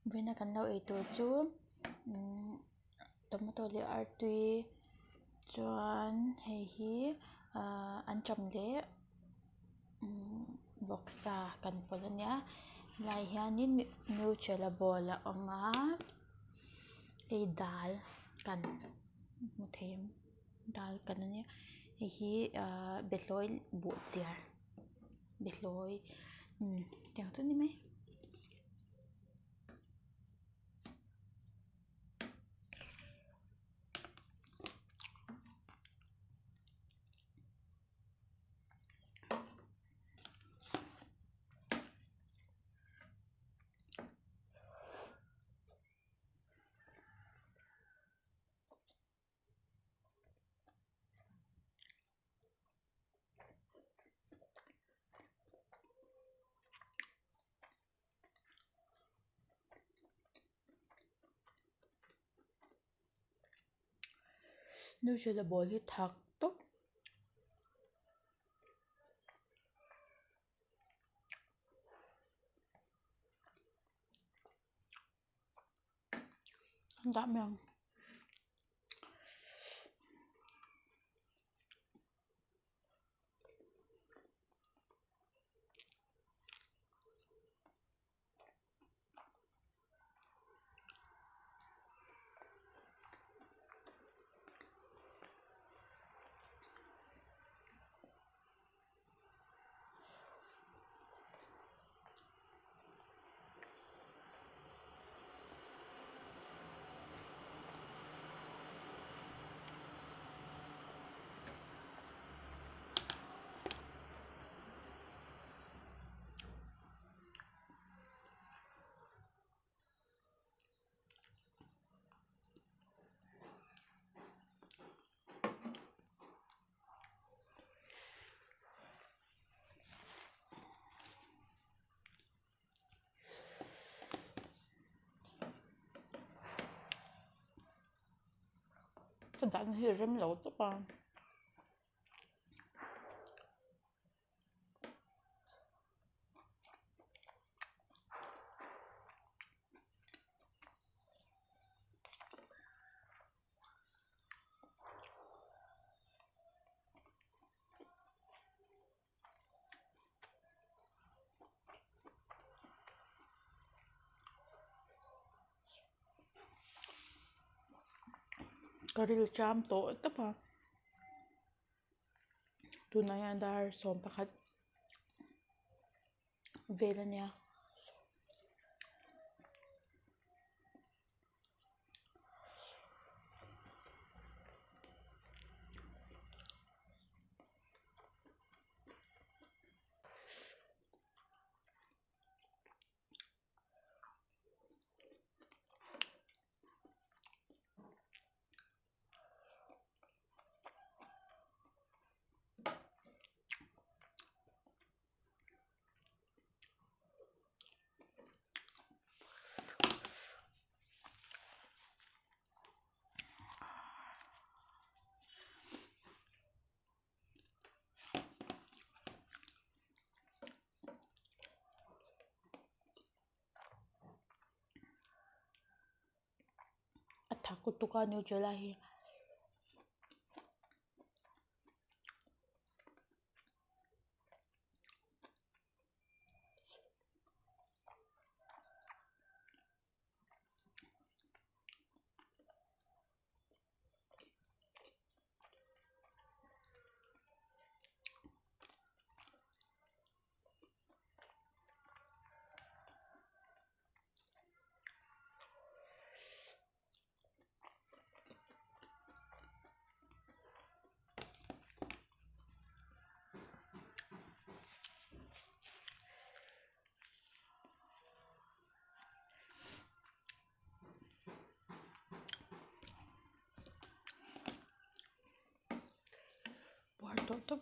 Buina kan lau ei tur chu tomato le artui chuan hei hi an cham le boksa kan pawlh ania lai hianin Nutella bowl a awm a ei dal kan hmu thei dal kan ania hei hi behlawih buh chiar behlawih tiang chu ni mai Nutella bowl hi thak tawk dah miang cái đạn hi rem lo tawk a karil cham tawh tak a tunah hian dar sawm pakhat vel ania a thak kutuk a Nutella hi buar tawh tawk